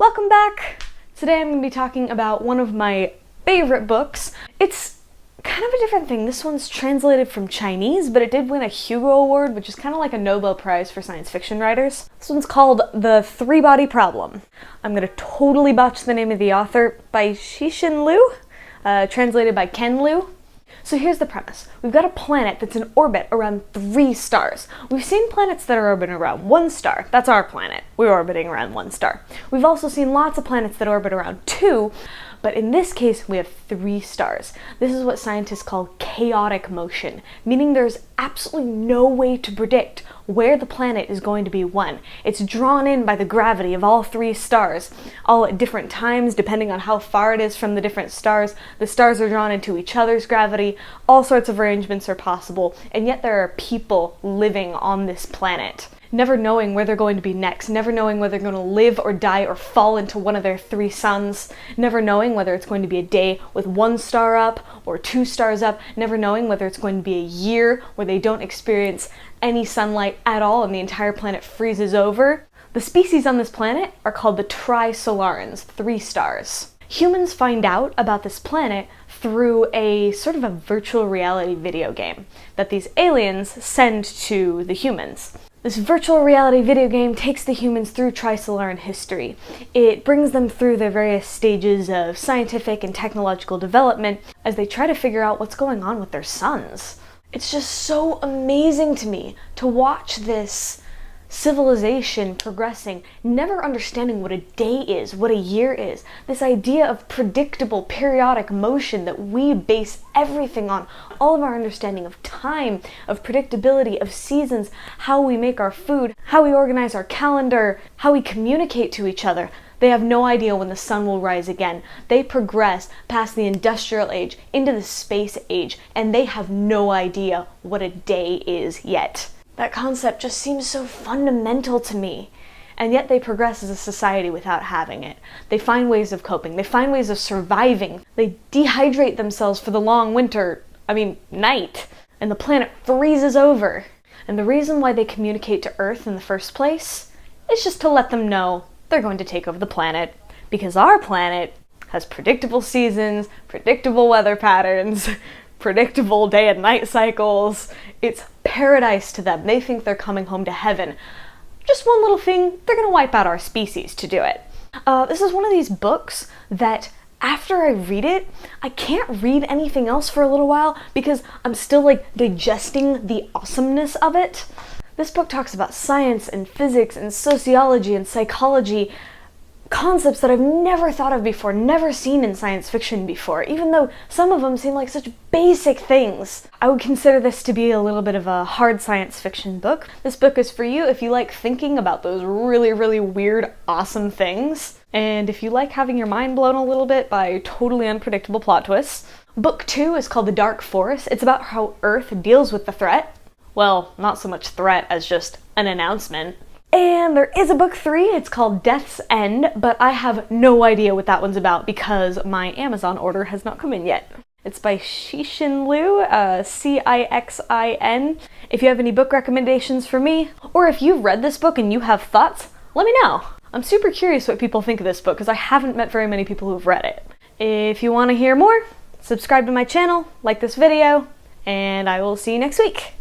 Welcome back! Today I'm going to be talking about one of my favorite books. It's kind of a different thing. This one's translated from Chinese, but it did win a Hugo Award, which is kind of like a Nobel Prize for science fiction writers. This one's called The Three-Body Problem. I'm going to totally botch the name of the author, by Cixin Liu, translated by Ken Liu. So here's the premise. We've got a planet that's in orbit around 3 stars. We've seen planets that are orbiting around 1 star. That's our planet. We're orbiting around 1 star. We've also seen lots of planets that orbit around 2, but in this case, we have 3 stars. This is what scientists call chaotic motion, meaning there's absolutely no way to predict where the planet is going to be when. It's drawn in by the gravity of all 3 stars, all at different times, depending on how far it is from the different stars. The stars are drawn into each other's gravity. All sorts of arrangements are possible, and yet there are people living on this planet, never knowing where they're going to be next, never knowing whether they're going to live or die or fall into one of their 3 suns, never knowing whether it's going to be a day with 1 star up or 2 stars up, never knowing whether it's going to be a year where they don't experience any sunlight at all and the entire planet freezes over. The species on this planet are called the Trisolarans, 3 stars. Humans find out about this planet through a sort of a virtual reality video game that these aliens send to the humans. This virtual reality video game takes the humans through Trisolaran history. It brings them through their various stages of scientific and technological development as they try to figure out what's going on with their suns. It's just so amazing to me to watch this civilization progressing, never understanding what a day is, what a year is. This idea of predictable periodic motion that we base everything on, all of our understanding of time, of predictability, of seasons, how we make our food, how we organize our calendar, how we communicate to each other. They have no idea when the sun will rise again. They progress past the industrial age into the space age, and they have no idea what a day is yet. That concept just seems so fundamental to me. And yet they progress as a society without having it. They find ways of coping. They find ways of surviving. They dehydrate themselves for the long night. And the planet freezes over. And the reason why they communicate to Earth in the first place is just to let them know they're going to take over the planet. Because our planet has predictable seasons, predictable weather patterns, predictable day and night cycles. It's paradise to them. They think they're coming home to heaven. Just one little thing, they're gonna wipe out our species to do it. This is one of these books that after I read it, I can't read anything else for a little while because I'm still digesting the awesomeness of it. This book talks about science and physics and sociology and psychology, concepts that I've never thought of before, never seen in science fiction before, even though some of them seem like such basic things. I would consider this to be a little bit of a hard science fiction book. This book is for you if you like thinking about those really, really weird, awesome things, and if you like having your mind blown a little bit by totally unpredictable plot twists. Book 2 is called The Dark Forest. It's about how Earth deals with the threat. Well, not so much threat as just an announcement. And there is a book 3, it's called Death's End, but I have no idea what that one's about because my Amazon order has not come in yet. It's by Cixin Liu, C-I-X-I-N. If you have any book recommendations for me, or if you've read this book and you have thoughts, let me know. I'm super curious what people think of this book because I haven't met very many people who've read it. If you want to hear more, subscribe to my channel, like this video, and I will see you next week.